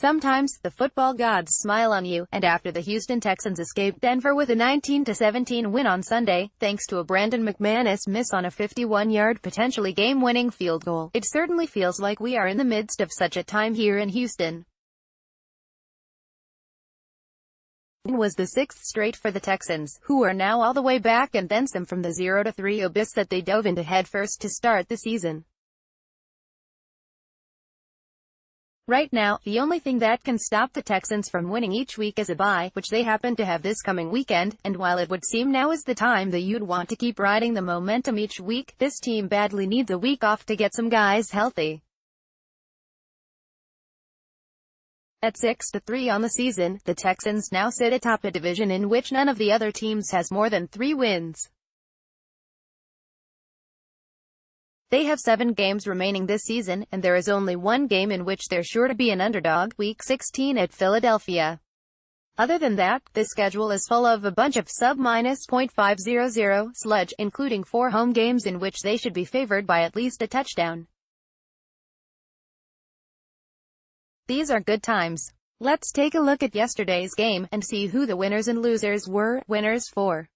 Sometimes, the football gods smile on you, and after the Houston Texans escaped Denver with a 19-17 win on Sunday, thanks to a Brandon McManus miss on a 51-yard potentially game-winning field goal, it certainly feels like we are in the midst of such a time here in Houston. Was the sixth straight for the Texans, who are now all the way back and then some from the 0-3 abyss that they dove into headfirst to start the season. Right now, the only thing that can stop the Texans from winning each week is a bye, which they happen to have this coming weekend, and while it would seem now is the time that you'd want to keep riding the momentum each week, this team badly needs a week off to get some guys healthy. At 6-3 on the season, the Texans now sit atop a division in which none of the other teams has more than 3 wins. They have 7 games remaining this season, and there is only one game in which they're sure to be an underdog, Week 16 at Philadelphia. Other than that, the schedule is full of a bunch of sub-.500 sludge, including 4 home games in which they should be favored by at least a touchdown. These are good times. Let's take a look at yesterday's game, and see who the winners and losers were. Winners for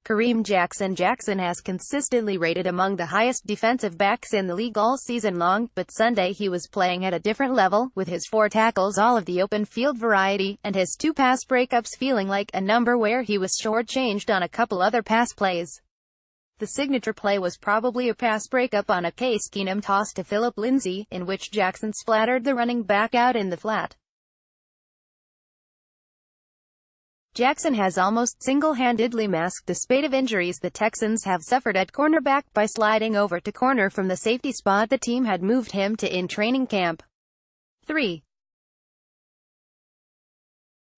Kareem Jackson. Jackson has consistently rated among the highest defensive backs in the league all season long, but Sunday he was playing at a different level, with his 4 tackles all of the open field variety, and his 2 pass breakups feeling like a number where he was shortchanged on a couple other pass plays. The signature play was probably a pass breakup on a Case Keenum toss to Phillip Lindsay, in which Jackson splattered the running back out in the flat. Jackson has almost single-handedly masked the spate of injuries the Texans have suffered at cornerback by sliding over to corner from the safety spot the team had moved him to in training camp. 3.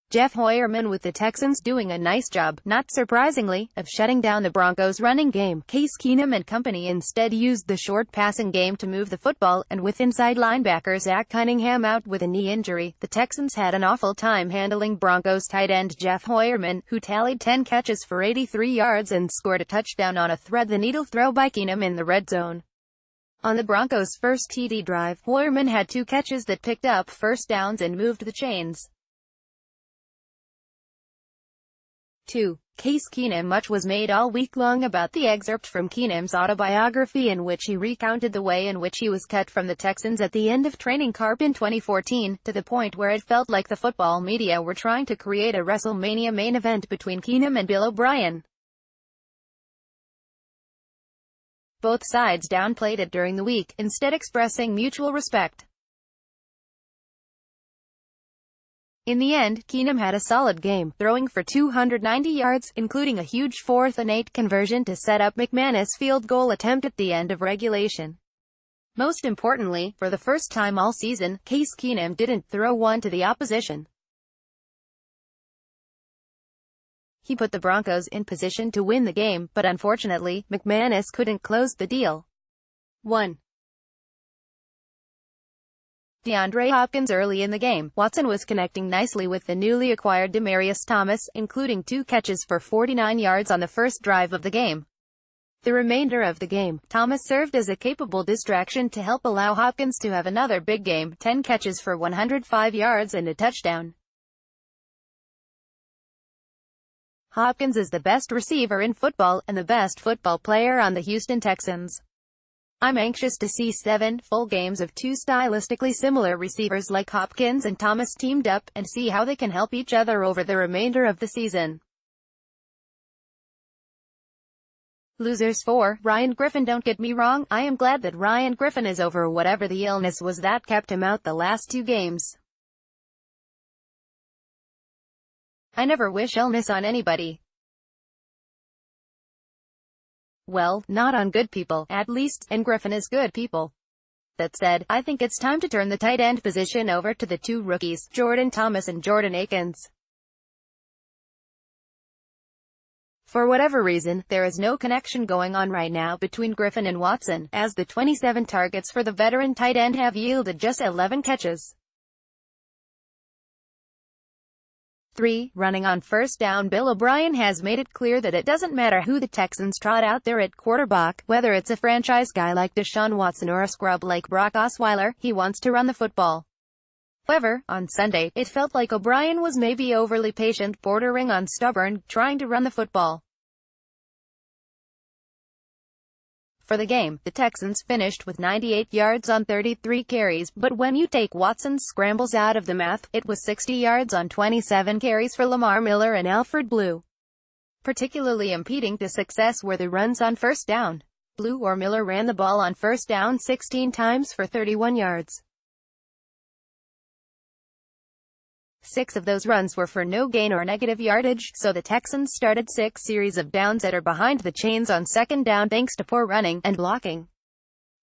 Jeff Hoyerman with the Texans doing a nice job, not surprisingly, of shutting down the Broncos' running game. Case Keenum and company instead used the short passing game to move the football, and with inside linebacker Zach Cunningham out with a knee injury, the Texans had an awful time handling Broncos tight end Jeff Hoyerman, who tallied 10 catches for 83 yards and scored a touchdown on a thread-the-needle throw by Keenum in the red zone. On the Broncos' first TD drive, Hoyerman had 2 catches that picked up first downs and moved the chains. 2. Case Keenum. Much was made all week long about the excerpt from Keenum's autobiography in which he recounted the way in which he was cut from the Texans at the end of training camp in 2014, to the point where it felt like the football media were trying to create a WrestleMania main event between Keenum and Bill O'Brien. Both sides downplayed it during the week, instead expressing mutual respect. In the end, Keenum had a solid game, throwing for 290 yards, including a huge 4th and 8 conversion to set up McManus' field goal attempt at the end of regulation. Most importantly, for the first time all season, Case Keenum didn't throw one to the opposition. He put the Broncos in position to win the game, but unfortunately, McManus couldn't close the deal. 1. DeAndre Hopkins. Early in the game, Watson was connecting nicely with the newly acquired Demaryius Thomas, including 2 catches for 49 yards on the first drive of the game. The remainder of the game, Thomas served as a capable distraction to help allow Hopkins to have another big game, 10 catches for 105 yards and a touchdown. Hopkins is the best receiver in football, and the best football player on the Houston Texans. I'm anxious to see 7 full games of 2 stylistically similar receivers like Hopkins and Thomas teamed up, and see how they can help each other over the remainder of the season. Losers for Ryan Griffin. Don't get me wrong, I am glad that Ryan Griffin is over whatever the illness was that kept him out the last 2 games. I never wish illness on anybody. Well, not on good people, at least, and Griffin is good people. That said, I think it's time to turn the tight end position over to the 2 rookies, Jordan Thomas and Jordan Akins. For whatever reason, there is no connection going on right now between Griffin and Watson, as the 27 targets for the veteran tight end have yielded just 11 catches. 3. Running on first down. Bill O'Brien has made it clear that it doesn't matter who the Texans trot out there at quarterback, whether it's a franchise guy like Deshaun Watson or a scrub like Brock Osweiler, he wants to run the football. However, on Sunday, it felt like O'Brien was maybe overly patient, bordering on stubborn, trying to run the football. For the game, the Texans finished with 98 yards on 33 carries, but when you take Watson's scrambles out of the math, it was 60 yards on 27 carries for Lamar Miller and Alfred Blue. Particularly impeding to success were the runs on first down. Blue or Miller ran the ball on first down 16 times for 31 yards. 6 of those runs were for no gain or negative yardage, so the Texans started 6 series of downs that are behind the chains on second down thanks to poor running and blocking.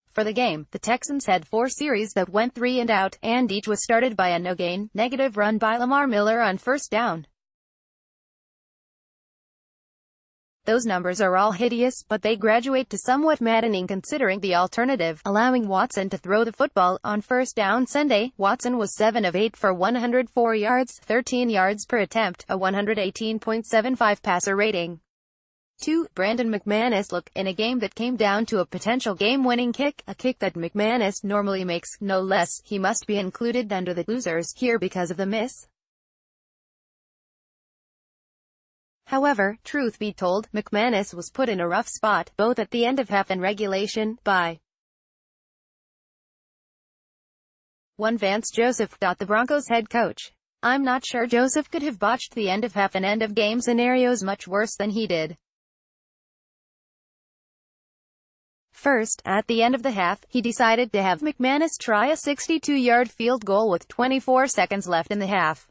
For the game, the Texans had 4 series that went 3 and out, and each was started by a no-gain, negative run by Lamar Miller on first down. Those numbers are all hideous, but they graduate to somewhat maddening considering the alternative, allowing Watson to throw the football. On first down Sunday, Watson was 7 of 8 for 104 yards, 13 yards per attempt, a 118.75 passer rating. 2. Brandon McManus. Look, in a game that came down to a potential game-winning kick, a kick that McManus normally makes, no less, he must be included under the losers here because of the miss. However, truth be told, McManus was put in a rough spot, both at the end of half and regulation, by 1. Vance Joseph. The Broncos head coach. I'm not sure Joseph could have botched the end of half and end of game scenarios much worse than he did. First, at the end of the half, he decided to have McManus try a 62-yard field goal with 24 seconds left in the half.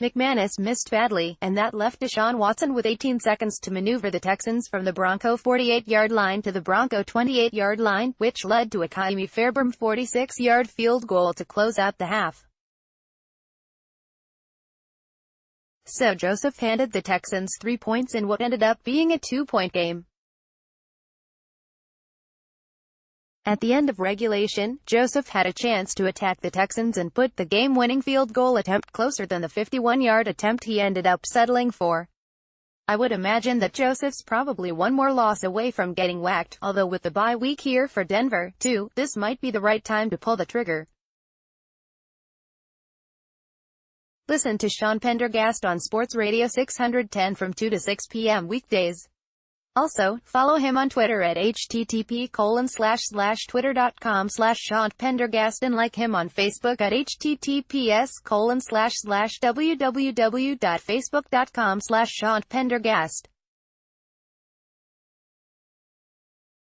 McManus missed badly, and that left Deshaun Watson with 18 seconds to maneuver the Texans from the Bronco 48-yard line to the Bronco 28-yard line, which led to a Ka'imi Fairbairn 46-yard field goal to close out the half. So Joseph handed the Texans 3 points in what ended up being a 2-point game. At the end of regulation, Joseph had a chance to attack the Texans and put the game-winning field goal attempt closer than the 51-yard attempt he ended up settling for. I would imagine that Joseph's probably one more loss away from getting whacked, although with the bye week here for Denver, too, this might be the right time to pull the trigger. Listen to Sean Pendergast on Sports Radio 610 from 2 to 6 p.m. weekdays. Also, follow him on Twitter at http://twitter.com/Sean Pendergast and like him on Facebook at https://www.facebook.com/Sean Pendergast.